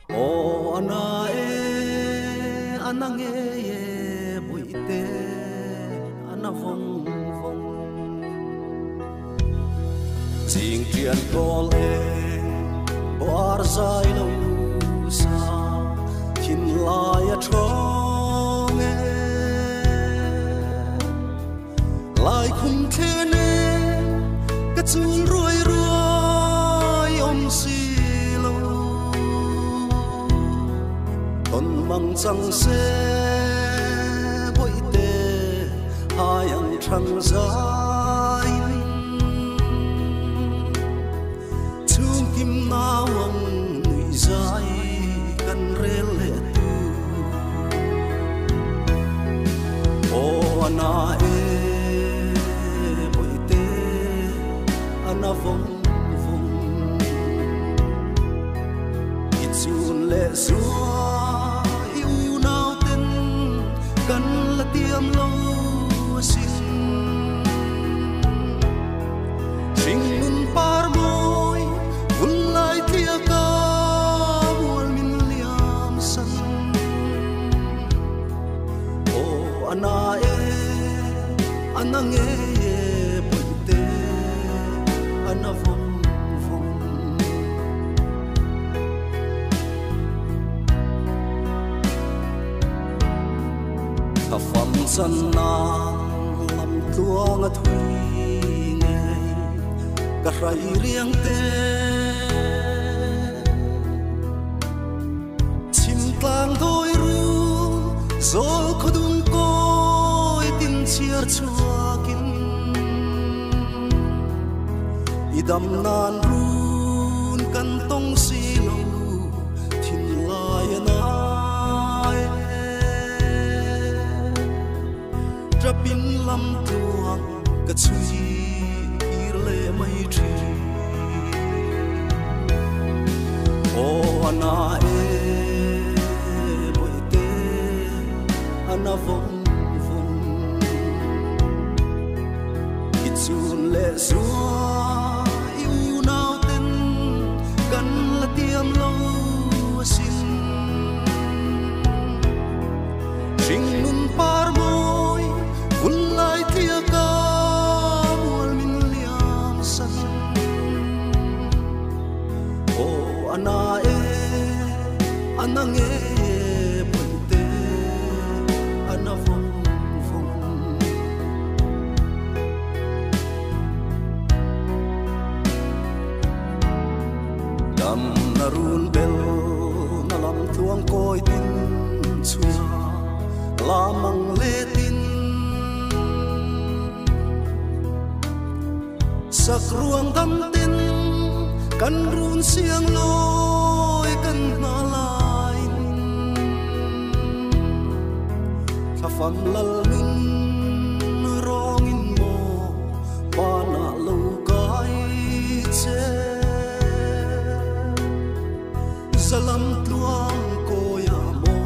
O ana anange ye buite ana vong vong Sing trian kol bar zai lo sa kin lai a trong lai khun the ne ka chung ruai ruai om si lo ton mang chang se boi te hayang thang zai chung kim na wang nui zai kan rel le tu o ana ana vong vong itun le zua yêu nao ten kan la tiam lo sin sing nun par moi vun lai tia ka mual min liam san o ana anange ana vong vong ta pham san na lam tuang a thui nge ka rai riang te chim tlang thoi ru zol khodung koi tin chiar chuakin idam nan run kan tong si lo thin lai na trapin lam tuang ka chui ir le mai tri o ana boi te ana vong vong itun le zua tiam lo sin sing nun par moi vun lai tia ka mual min liam san o ana anange puite ana vong vong dam narun bel na lam thuang koi tin chuya lamang le tin sak ruang dam tin kan run siang loi kan na lai tha fam lal min rong in mo pa na lo kai che salam tuang ko ya mo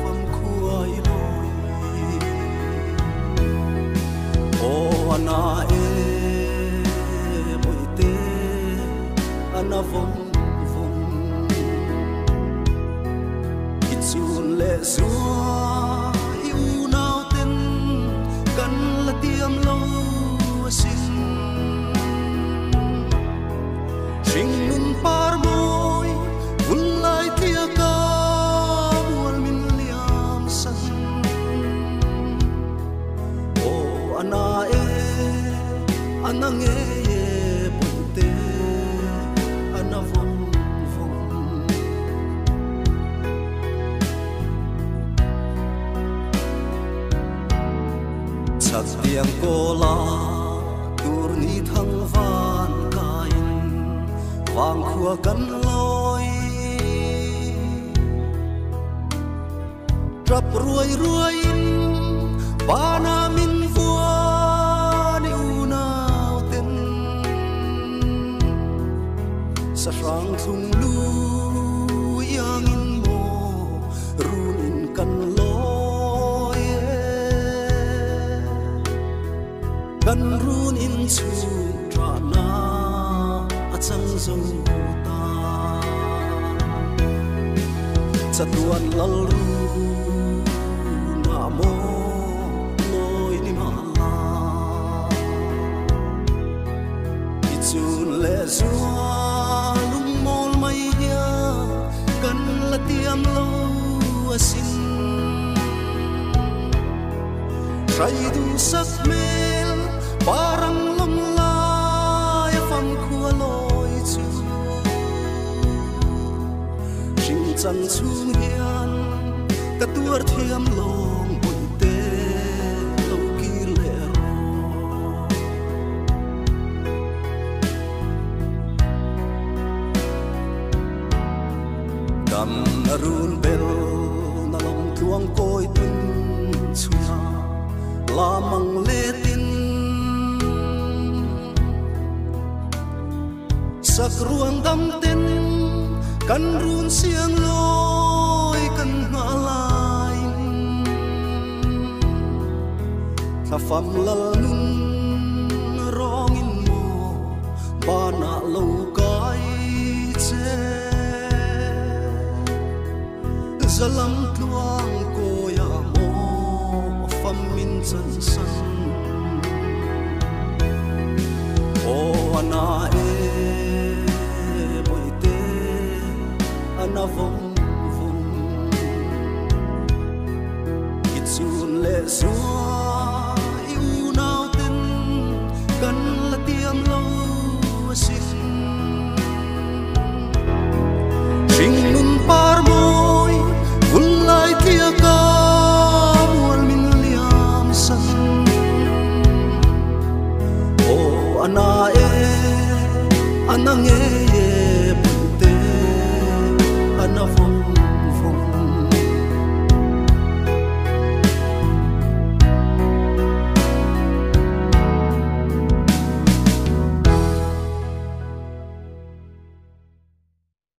fam khuai loi o ana boi te ana vong vong itun le zua yêu nao ten kan la tiam lo sin sing nun par moi vun lai tia ka mual min liam san o ana anange puite ana vong vong chak tiang ko la tur ni thang van kain wang khua kan loi trap ruai ruai bana min vua ni unao ten sa sang thung lu yang in mo run in kan loi kan run in chu tra na a chang zo ta tuan lalu namo loi ni mala ichun le zua lung mol mai ya kan la tiam lo asin trai du sak mel parang lom lai fam khua loi chu sing chan chung hian ka tuar thiam long bun te lo ki le ro kam arun bel na long tuang koi tun chuna lamang le tin sak ruang dam ten kan run siang loi kan ngalai tha fam lal nun rongin mo bana lo kai che zalam tuang ko ya mo fam min chan san o ana na vong vong kitsun le su